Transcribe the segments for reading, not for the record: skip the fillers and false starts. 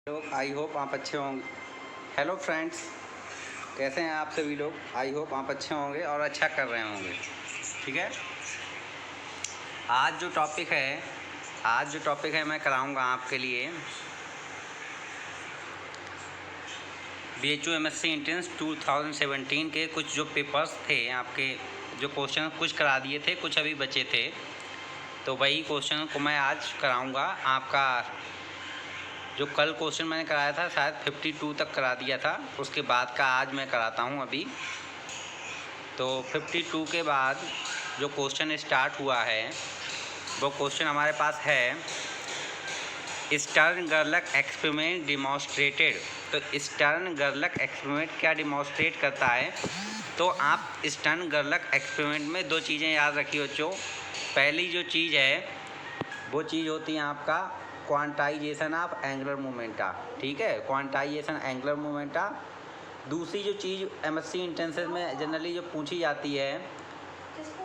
लोग I hope आप अच्छे होंगे। हेलो फ्रेंड्स, कैसे हैं आप सभी लोग। आई होप आप अच्छे होंगे और अच्छा कर रहे होंगे। ठीक है, आज जो टॉपिक है मैं कराऊंगा आपके लिए BHU-MSc एंट्रेंस 2017 के कुछ जो पेपर्स थे आपके, जो क्वेश्चन कुछ करा दिए थे, कुछ अभी बचे थे, तो वही क्वेश्चन को मैं आज कराऊंगा आपका। जो कल क्वेश्चन मैंने कराया था शायद 52 तक करा दिया था, उसके बाद का आज मैं कराता हूँ अभी। तो 52 के बाद जो क्वेश्चन स्टार्ट हुआ है वो क्वेश्चन हमारे पास है, स्टर्न गर्लक एक्सपेरिमेंट डिमॉन्स्ट्रेटेड। तो स्टर्न गर्लक एक्सपेरिमेंट क्या डिमॉन्स्ट्रेट करता है? तो आप स्टर्न गर्लक एक्सपेरिमेंट में दो चीज़ें याद रखिए बच्चों। पहली जो चीज़ है वो चीज़ होती है आपका क्वांटाइजेशन ऑफ एंगुलर मोमेंटा। ठीक है, क्वांटाइजेशन एंगुलर मोमेंटा। दूसरी जो चीज़ MSc इंटेंसेस में जनरली जो पूछी जाती है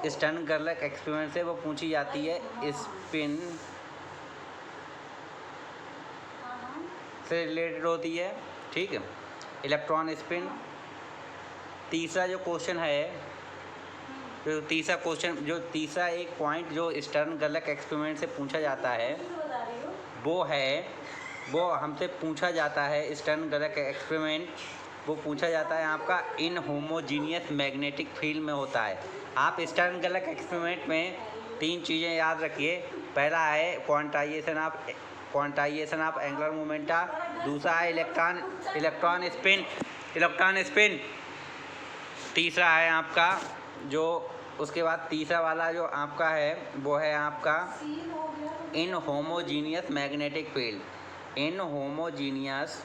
स्टर्न गर्लक एक्सपेरिमेंट से, वो पूछी जाती है स्पिन से रिलेटेड होती है। ठीक है, इलेक्ट्रॉन स्पिन। तीसरा जो क्वेश्चन है, जो तीसरा एक पॉइंट जो स्टर्न गर्लक एक्सपेरिमेंट से पूछा जाता है वो हमसे पूछा जाता है। स्टर्न गर्लक एक्सपेरिमेंट वो पूछा जाता है आपका इन होमोजीनियस मैग्नेटिक फील्ड में होता है। आप स्टर्न गर्लक एक्सपेरिमेंट में तीन चीज़ें याद रखिए। पहला है क्वांटाइजेशन ऑफ एंगुलर मोमेंटा। दूसरा है इलेक्ट्रॉन स्पिन। तीसरा है आपका जो उसके बाद तीसरा वाला जो आपका है वो है आपका इन होमोजीनियस मैग्नेटिक फील्ड। इन होमोजीनियस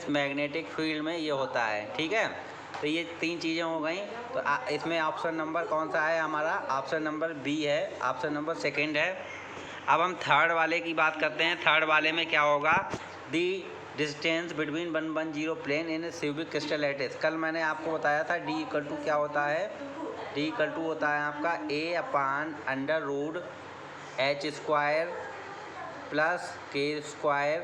मैग्नेटिक फील्ड में ये होता है। ठीक है, तो ये तीन चीज़ें हो गई। तो इसमें ऑप्शन नंबर कौन सा है हमारा? ऑप्शन नंबर बी है, ऑप्शन नंबर सेकंड है। अब हम थर्ड वाले की बात करते हैं। थर्ड वाले में क्या होगा? The distance between 110 plane in cubic crystal lattice. कल मैंने आपको बताया था D = क्या होता है। D = होता है आपका A/√H² + K²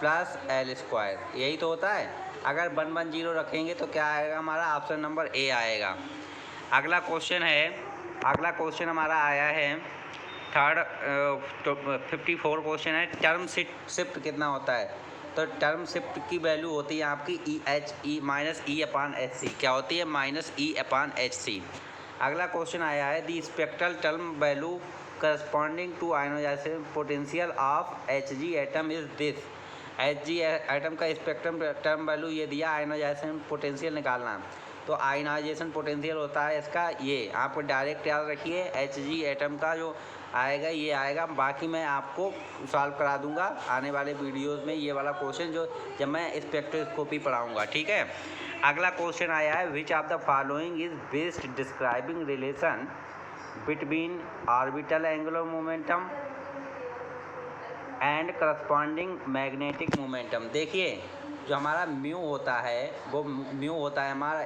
+ L²। यही तो होता है। अगर 110 रखेंगे तो क्या आएगा हमारा? ऑप्शन नंबर A आएगा। अगला क्वेश्चन हमारा आया है थर्ड 54 क्वेश्चन है, टर्म शिफ्ट कितना होता है? तो टर्म शिफ्ट की वैल्यू होती है आपकी -E/HC। क्या होती है? -E/HC। अगला क्वेश्चन आया है the spectral term value corresponding to ionization potential of Hg atom is this. Hg atom का स्पेक्ट्रम टर्म वैल्यू ये दिया, आयोनाइजेशन पोटेंशियल निकालना। तो आयोनाइजेशन पोटेंशियल होता है इसका ये, आपको डायरेक्ट याद रखिए। Hg एटम का जो आएगा ये आएगा। बाकी मैं आपको सॉल्व करा दूंगा आने वाले वीडियोस में ये वाला क्वेश्चन, जो जब मैं स्पेक्ट्रोस्कोपी पढ़ाऊंगा। ठीक है, अगला क्वेश्चन आया है which of the following is best describing relation between orbital angular momentum and corresponding magnetic momentum. देखिए, जो हमारा म्यू होता है वो म्यू होता है हमारा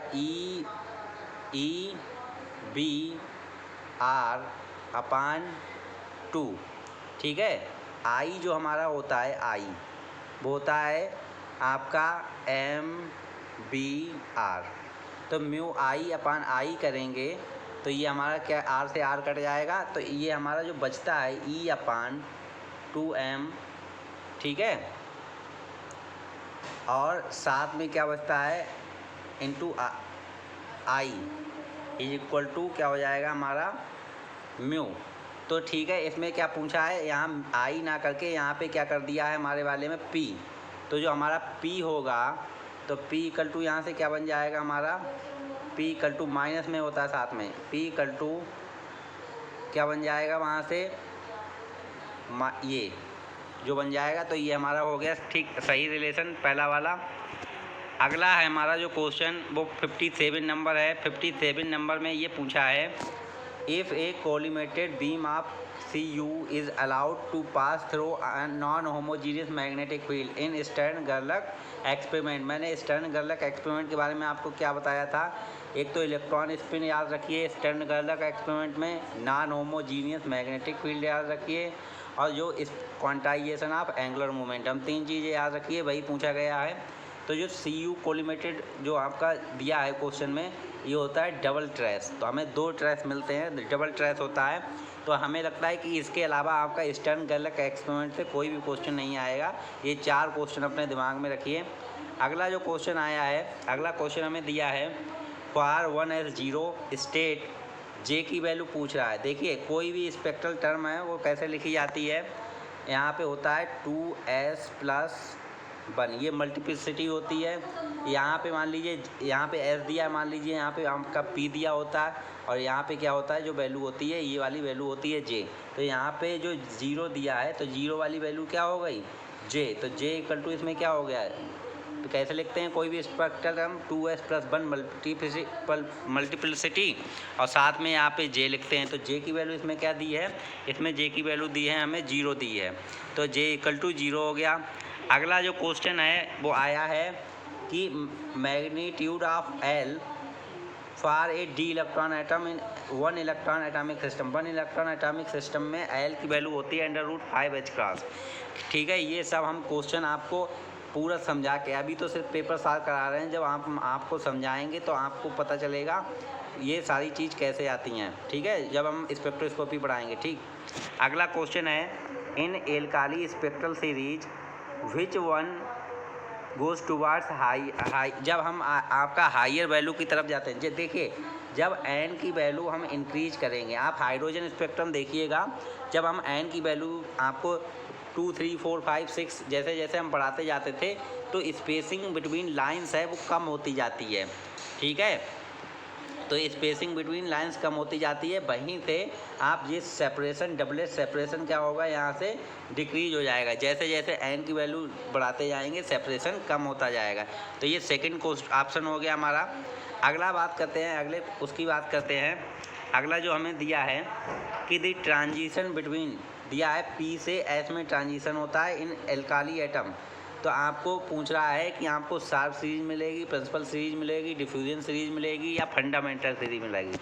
E/2। ठीक है, आई जो हमारा होता है आई वो होता है आपका MBR। तो म्यू I/I करेंगे तो ये हमारा क्या, R से R कट जाएगा, तो ये हमारा जो बचता है E/2m। ठीक है, और साथ में क्या बचता है इंटू I = क्या हो जाएगा हमारा म्यू। तो ठीक है, इसमें क्या पूछा है, यहाँ आई ना करके यहाँ पे क्या कर दिया है हमारे वाले में P। तो जो हमारा P होगा तो P = यहाँ से क्या बन जाएगा हमारा? P = माइनस में होता है साथ में। P = क्या बन जाएगा वहाँ से ये जो बन जाएगा। तो ये हमारा हो गया ठीक सही रिलेशन पहला वाला। अगला है हमारा जो क्वेश्चन वो 57 नंबर है। 57 नंबर में ये पूछा है if a collimated beam of Cu is allowed to pass through non homogeneous magnetic field in Stern गर्लक एक्सपेरिमेंट। मैंने स्टर्न गर्लक एक्सपेरिमेंट के बारे में आपको क्या बताया था? एक तो इलेक्ट्रॉन स्पिन याद रखिए स्टर्न गर्लक एक्सपेरिमेंट में, नॉन होमोजीनियस मैग्नेटिक फील्ड याद रखिए, और जो इस क्वांटाइजेशन ऑफ एंगुलर मोमेंटम, 3 चीज़ें याद रखिए, वही पूछा गया है। तो जो CU कोलिमेटेड जो आपका दिया है क्वेश्चन में, ये होता है डबल ट्रेस। तो हमें 2 ट्रेस मिलते हैं, डबल ट्रेस होता है। तो हमें लगता है कि इसके अलावा आपका स्टर्न गैलक एक्सपेरिमेंट से कोई भी क्वेश्चन नहीं आएगा। ये 4 क्वेश्चन अपने दिमाग में रखिए। अगला जो क्वेश्चन आया है, अगला क्वेश्चन हमें दिया है फॉर 1s0 स्टेट जे की वैल्यू पूछ रहा है। देखिए कोई भी स्पेक्ट्रल टर्म है वो कैसे लिखी जाती है, यहाँ पे होता है 2s+1, ये मल्टीप्लिसिटी होती है। यहाँ पे मान लीजिए यहाँ पे s दिया, मान लीजिए यहाँ पे आपका p दिया होता है, और यहाँ पे क्या होता है, जो वैल्यू होती है ये वाली वैल्यू होती है j। तो यहाँ पे जो 0 दिया है, तो 0 वाली वैल्यू क्या हो गई, j। तो j = इसमें क्या हो गया है, तो कैसे लिखते हैं कोई भी स्पेक्ट्रल टर्म, 2s+1 मल्टीप्लिसिटी और साथ में यहाँ पे j लिखते हैं। तो j की वैल्यू इसमें क्या दी है, इसमें j की वैल्यू दी है हमें 0 दी है, तो j = 0 हो गया। अगला जो क्वेश्चन है वो आया है कि magnitude of L for a d electron atom in 1 electron atomic system. 1 electron atomic system में L की वैल्यू होती है √5h²। ठीक है, ये सब हम क्वेश्चन आपको पूरा समझा के, अभी तो सिर्फ पेपर सॉल्व करा रहे हैं, जब आपको समझाएंगे तो आपको पता चलेगा ये सारी चीज़ कैसे आती हैं। ठीक है, जब हम स्पेक्ट्रोस्कोपी पढ़ाएंगे। ठीक, अगला क्वेश्चन है in alkali spectral series which one goes towards high. जब हम आपका हाइयर वैल्यू की तरफ जाते हैं, देखिए जब n की वैल्यू हम इंक्रीज करेंगे, आप हाइड्रोजन स्पेक्ट्रम देखिएगा, जब हम n की वैल्यू आपको 2, 3, 4, 5, 6 जैसे जैसे हम पढ़ाते जाते थे, तो स्पेसिंग बिटवीन लाइंस है वो कम होती जाती है। ठीक है, तो स्पेसिंग बिटवीन लाइंस कम होती जाती है, वहीं से आप ये सेपरेशन, डबलेट सेपरेशन क्या होगा, यहाँ से डिक्रीज हो जाएगा। जैसे जैसे n की वैल्यू बढ़ाते जाएंगे सेपरेशन कम होता जाएगा। तो ये सेकंड ऑप्शन हो गया हमारा। अगला बात करते हैं, उसकी बात करते हैं। अगला जो हमें दिया है कि द ट्रांजिशन बिटवीन, दिया है P से S में ट्रांजिशन होता है इन एल्काली एटम। तो आपको पूछ रहा है कि आपको शार्प सीरीज मिलेगी, प्रिंसिपल सीरीज मिलेगी, डिफ्यूजन सीरीज मिलेगी या फंडामेंटल सीरीज मिलेगी।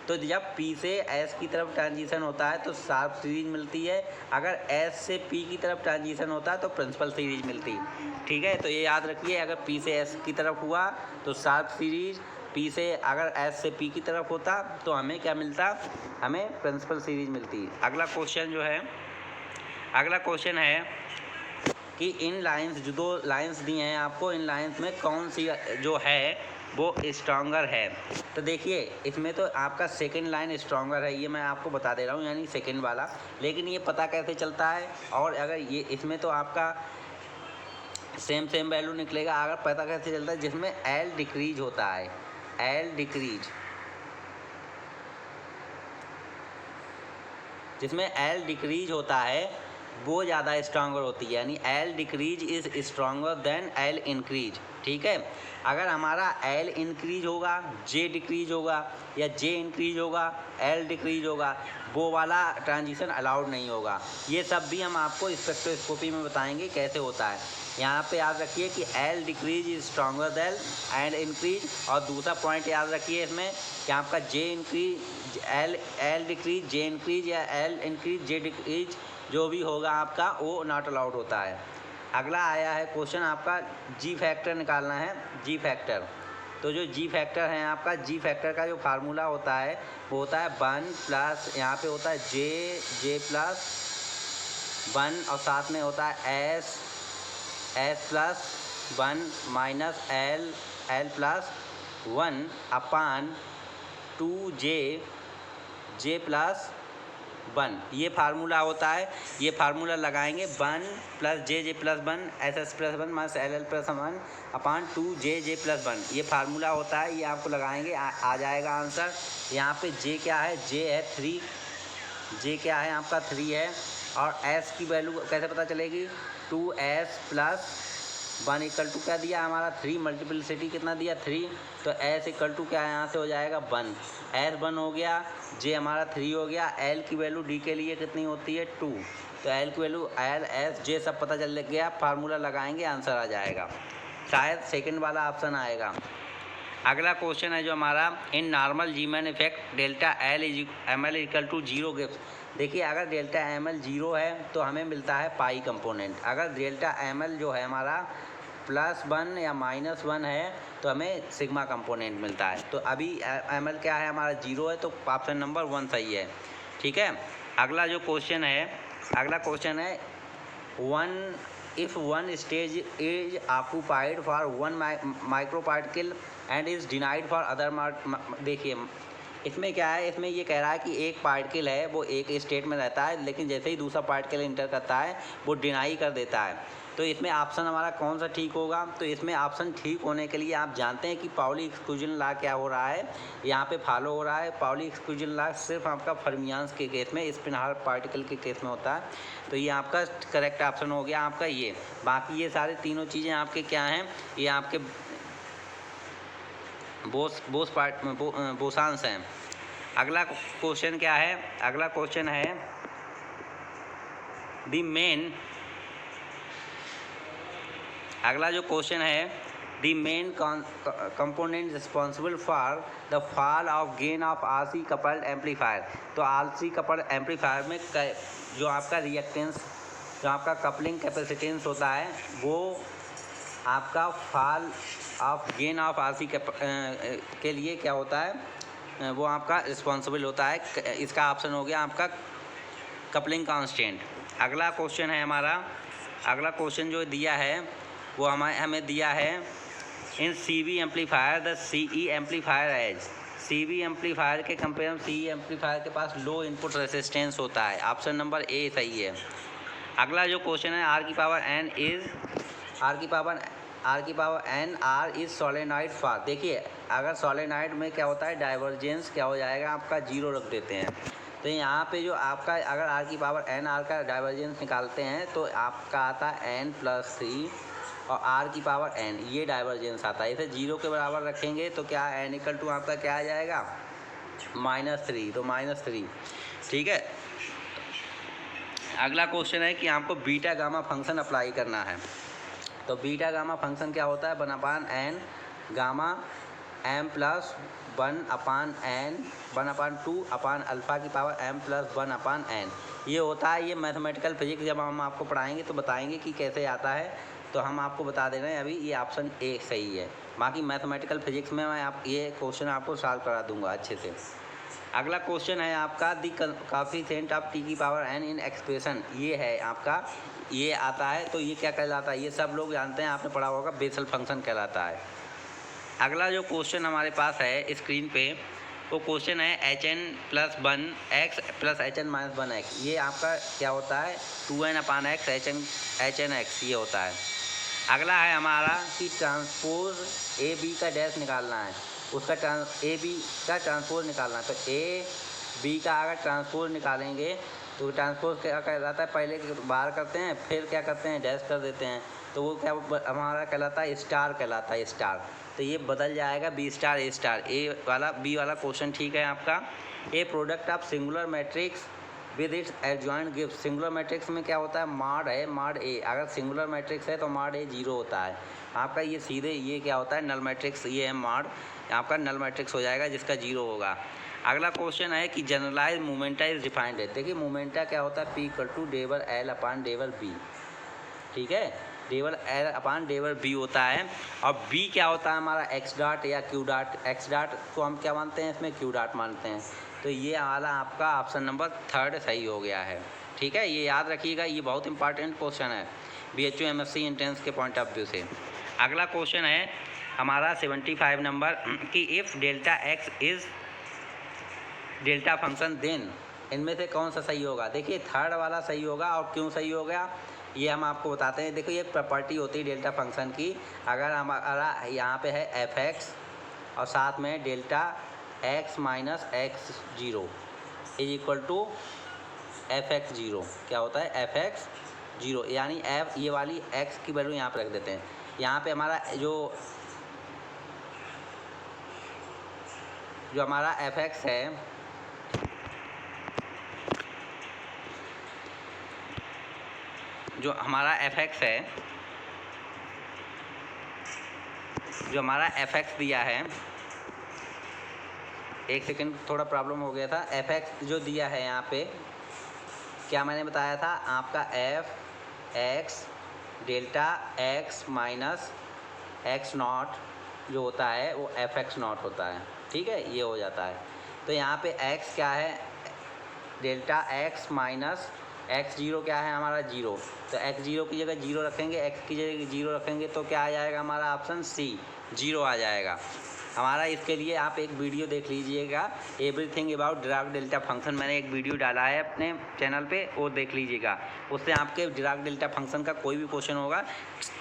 तो जब P से S की तरफ ट्रांजिशन होता है तो शार्प सीरीज मिलती है, अगर S से P की तरफ ट्रांजिशन होता है तो प्रिंसिपल सीरीज मिलती है। ठीक है, तो ये याद रखिए, अगर P से S की तरफ हुआ तो शार्प सीरीज, P से अगर S से P की तरफ होता तो हमें क्या मिलता, हमें प्रिंसिपल सीरीज मिलती। अगला क्वेश्चन जो है, अगला क्वेश्चन है कि इन लाइंस, जो 2 लाइंस दी हैं आपको, इन लाइंस में कौन सी जो है वो स्ट्रॉन्गर है। तो देखिए इसमें तो आपका सेकंड लाइन स्ट्रॉन्गर है, ये मैं आपको बता दे रहा हूँ, यानी सेकंड वाला। लेकिन ये पता कैसे चलता है, और अगर ये इसमें तो आपका सेम वैल्यू निकलेगा, अगर पता कैसे चलता है, जिसमें L डिक्रीज होता है, L डिक्रीज, जिसमें L डिक्रीज होता है वो ज़्यादा स्ट्रॉन्गर होती है, यानी L decrease is stronger than L increase. ठीक है, अगर हमारा L इंक्रीज होगा, J डिक्रीज होगा, या J इंक्रीज होगा, L डिक्रीज होगा, वो वाला ट्रांजिशन अलाउड नहीं होगा। ये सब भी हम आपको स्पेक्ट्रोस्कोपी में बताएंगे कैसे होता है। यहाँ पे याद रखिए कि L decrease is stronger than L increase, और दूसरा पॉइंट याद रखिए इसमें कि आपका J increase, L decrease, J increase या L इंक्रीज, J डिक्रीज जो भी होगा आपका वो नॉट अलाउड होता है। अगला आया है क्वेश्चन आपका G फैक्टर निकालना है, G फैक्टर। तो जो G फैक्टर है आपका, G फैक्टर का जो फार्मूला होता है वो होता है 1 प्लस, यहाँ पे होता है J+1 और साथ में होता है S+1 माइनस L+1 अपान 2J+1, ये फार्मूला होता है। ये फार्मूला लगाएंगे 1 + J+1 SS+1 माइनस LL+1 अपान 2JJ+1, ये फार्मूला होता है। ये आपको लगाएंगे, आ जाएगा आंसर। यहाँ पे J क्या है, J है 3, J क्या है आपका 3 है, और S की वैल्यू कैसे पता चलेगी, 2S+1 = क्या दिया हमारा 3, मल्टीप्लिसिटी कितना दिया 3, तो S = क्या यहाँ से हो जाएगा 1, S 1 हो गया, J हमारा 3 हो गया, L की वैल्यू D के लिए कितनी होती है 2, तो L की वैल्यू L S J सब पता चल गया, फार्मूला लगाएंगे आंसर आ जाएगा, शायद सेकंड वाला ऑप्शन आएगा। अगला क्वेश्चन है जो हमारा in normal Zeeman effect delta L = 0 gives. देखिए अगर डेल्टा एम एल 0 है तो हमें मिलता है पाई कंपोनेंट, अगर डेल्टा एम एल जो है हमारा +1 या -1 है तो हमें सिग्मा कंपोनेंट मिलता है। तो अभी एम एल क्या है हमारा 0 है, तो ऑप्शन नंबर 1 सही है। ठीक है, अगला क्वेश्चन है 1 if one stage is occupied for one microparticle and is denied for other देखिए इसमें क्या है, इसमें ये कह रहा है कि एक पार्टिकल है वो एक स्टेट में रहता है, लेकिन जैसे ही दूसरा पार्टिकल इंटर करता है वो डिनाई कर देता है। तो इसमें ऑप्शन हमारा कौन सा ठीक होगा? तो इसमें ऑप्शन ठीक होने के लिए आप जानते हैं कि पाउली एक्सक्लूजन लॉ क्या हो रहा है, यहाँ पे फॉलो हो रहा है। पाउली एक्सक्लूजन लॉ सिर्फ आपका फर्मियान्स के केस में, स्पिन हार्प पार्टिकल के केस में होता है। तो ये आपका करेक्ट ऑप्शन हो गया आपका ये। बाकी ये सारे तीनों चीज़ें आपके क्या हैं, ये आपके बोसांस हैं। अगला क्वेश्चन क्या है? अगला क्वेश्चन है the main component responsible for the fall of gain of RC coupled amplifier. तो आरसी कपल्ड एम्पलीफायर में जो आपका रिएक्टेंस, जो आपका कपलिंग कैपेसिटेंस होता है, वो आपका fall of gain of RC के लिए क्या होता है, वो आपका रिस्पॉन्सिबल होता है। इसका ऑप्शन हो गया आपका कपलिंग कांस्टेंट। अगला क्वेश्चन है हमारा, अगला क्वेश्चन जो दिया है वो हमें दिया है in CV amplifier the CE amplifier edge. CV amplifier के कंपेयर सीई एम्पलीफायर के पास लो इनपुट रेसिस्टेंस होता है। ऑप्शन नंबर ए सही है। अगला जो क्वेश्चन है आर की power n r is solenoid for. देखिए अगर सोलेनॉइड में क्या होता है, डाइवर्जेंस क्या हो जाएगा आपका 0 रख देते हैं। तो यहाँ पे जो आपका अगर आर की पावर एन आर का डाइवर्जेंस निकालते हैं तो आपका आता है n+3 और आर की पावर n, ये डाइवर्जेंस आता है। इसे 0 के बराबर रखेंगे तो क्या n = आपका क्या आ जाएगा, -3। तो -3 ठीक है। अगला क्वेश्चन है कि आपको बीटा गामा फंक्शन अप्लाई करना है। तो बीटा गामा फंक्शन क्या होता है, 1/n गामा m+1/n 1/2/α की पावर m+1/n, ये होता है। ये मैथमेटिकल फिजिक्स जब हम आपको पढ़ाएंगे तो बताएंगे कि कैसे आता है। तो हम आपको बता दे रहे हैं अभी ये ऑप्शन ए सही है। बाकी मैथमेटिकल फिजिक्स में मैं ये क्वेश्चन आपको सॉल्व करा दूंगा अच्छे से। अगला क्वेश्चन है आपका दी कोएफिशिएंट ऑफ t की पावर n इन एक्सप्रेशन, ये है आपका, ये आता है। तो ये क्या कहलाता है, ये सब लोग जानते हैं, आपने पढ़ा होगा, बेसल फंक्शन कहलाता है। अगला जो क्वेश्चन हमारे पास है स्क्रीन पे, वो क्वेश्चन है hn+1x + hn-1x। ये आपका क्या होता है, 2n/x hn(x) ये होता है। अगला है हमारा कि ट्रांसपोज ए बी का डैश निकालना है, उसका ए बी का ट्रांसपोज निकालना है। तो ए बी का अगर ट्रांसपोज निकालेंगे तो ट्रांसपोज क्या कहलाता है, पहले बाहर करते हैं फिर क्या करते हैं, डैश कर देते हैं, तो वो क्या हमारा कहलाता है, स्टार कहलाता है, स्टार। तो ये बदल जाएगा B star A star. B वाला क्वेश्चन ठीक है आपका। A product of singular matrix with its adjoint gift. Singular matrix में क्या होता है, मॉड है, मॉड ए। अगर सिंगुलर मैट्रिक्स है तो मॉड ए 0 होता है आपका। ये सीधे ये क्या होता है, नल मैट्रिक्स, ये है मॉड, आपका नल मैट्रिक्स हो जाएगा जिसका 0 होगा। अगला क्वेश्चन है कि जनरलाइज मोमेंटा इज डिफाइंड है। देखिए मोमेंटा क्या होता है, P = ∂L/∂B। ठीक है, ∂L/∂B होता है। और B क्या होता है हमारा, x डॉट या q डॉट। x डॉट को हम क्या मानते हैं, इसमें q डॉट मानते हैं। तो ये वाला आपका ऑप्शन नंबर 3 सही हो गया है। ठीक है, ये याद रखिएगा, ये बहुत इंपॉर्टेंट क्वेश्चन है BHU MSc एंट्रेंस के पॉइंट ऑफ व्यू से। अगला क्वेश्चन है हमारा 75 नंबर कि if ΔX is delta function then, इनमें से कौन सा सही होगा। देखिए 3rd वाला सही होगा। और क्यों सही हो गया ये हम आपको बताते हैं। देखो ये प्रॉपर्टी होती है डेल्टा फंक्शन की, अगर हमारा यहाँ पे है f(x) और साथ में ΔX - x0 = f(x0), क्या होता है f(x0), यानी f, ये वाली x की वैल्यू यहाँ पे रख देते हैं। यहाँ पे हमारा जो हमारा f(x) है, जो हमारा f(x) दिया है, एक सेकंड थोड़ा प्रॉब्लम हो गया था। f(x) जो दिया है यहाँ पे क्या मैंने बताया था आपका F x delta x minus x not जो होता है वो एफ एक्स नॉट होता है, ठीक है, ये हो जाता है। तो यहाँ पे एक्स क्या है, delta x minus x zero क्या है हमारा जीरो, तो एक्स जीरो की जगह जीरो रखेंगे, एक्स की जगह जीरो रखेंगे तो क्या आ जाएगा हमारा ऑप्शन सी, जीरो आ जाएगा हमारा। इसके लिए आप एक वीडियो देख लीजिएगा, everything about Dirac delta function, मैंने एक वीडियो डाला है अपने चैनल पे, वो देख लीजिएगा, उससे आपके डिराक डेल्टा फंक्शन का कोई भी क्वेश्चन होगा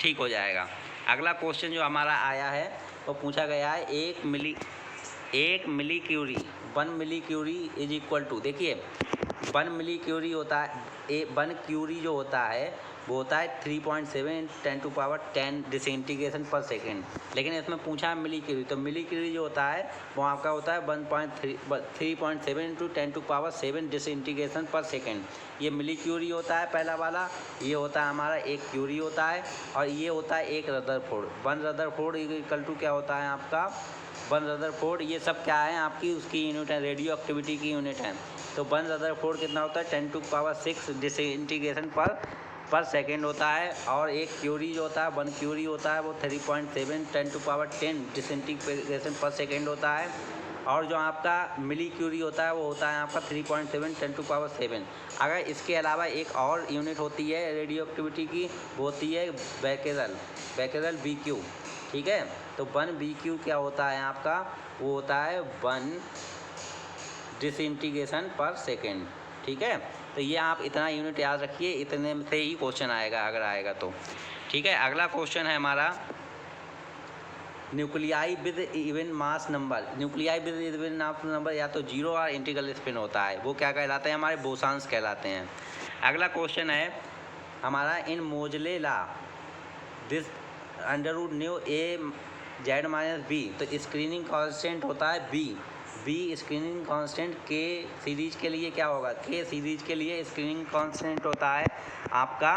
ठीक हो जाएगा। अगला क्वेश्चन जो हमारा आया है वो पूछा गया है 1 millicurie 1 millicurie is equal to, देखिए 1 मिली क्यूरी होता है, 1 क्यूरी जो होता है वो होता है 3.7 10⁻10 डिसइंटीग्रेशन पर सेकेंड, लेकिन इसमें पूछा है मिली क्यूरी, तो मिली क्यूरी जो होता है वो आपका होता है 3.7 × 10⁻7 डिसइंटीग्रेशन पर सेकेंड। ये मिली क्यूरी होता है पहला वाला, ये होता है हमारा एक क्यूरी होता है, और ये होता है एक रदरफोर्ड। 1 रदरफोर्ड इक्वल टू क्या होता है आपका 1 रदरफोर्ड, ये सब क्या है आपकी उसकी यूनिट है, रेडियो एक्टिविटी की यूनिट है। तो 1 रदरफोर्ड कितना होता है 10⁻6 डिसइंटीग्रेशन पर सेकेंड होता है, और एक क्यूरी जो होता है 1 क्यूरी होता है वो 3.7 10⁻10 डिसइंटीग्रेशन पर सेकेंड होता है, और जो आपका मिली क्यूरी होता है वो होता है आपका 3.7 10⁻7। अगर इसके अलावा एक और यूनिट होती है रेडियो एक्टिविटी की, वो होती है बैकेरल BQ, ठीक है। तो 1 BQ क्या होता है आपका, वो होता है 1 डिसइंटीग्रेशन पर सेकेंड, ठीक है। तो ये आप इतना यूनिट याद रखिए, इतने से ही क्वेश्चन आएगा अगर आएगा तो, ठीक है। अगला क्वेश्चन है हमारा nuclei with even mass number. Nuclei with even mass number या तो जीरो और इंटीग्रल स्पिन होता है, वो क्या कहलाते हैं हमारे बोसॉन्स कहलाते हैं। अगला क्वेश्चन है हमारा इन मोजले ला दिस √A(z-b), तो स्क्रीनिंग कांस्टेंट होता है बी स्क्रीनिंग कांस्टेंट के सीरीज के लिए क्या होगा, के सीरीज के लिए स्क्रीनिंग कांस्टेंट होता है आपका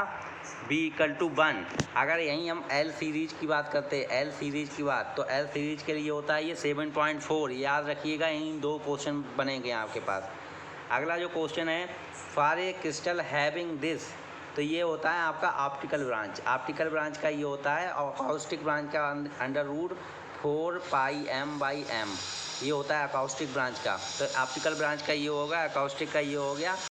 b = 1। अगर यहीं हम एल सीरीज की बात करते हैं, एल सीरीज की बात, तो एल सीरीज के लिए होता है ये 7.4, याद रखिएगा, इन 2 क्वेश्चन बनेंगे आपके पास। अगला जो क्वेश्चन है for a crystal having this, तो ये होता है आपका ऑप्टिकल ब्रांच का ये होता है, और अकाउस्टिक ब्रांच का √4πm/m, ये होता है अकाउस्टिक ब्रांच का। तो ऑप्टिकल ब्रांच का ये होगा, अकाउस्टिक का ये हो गया।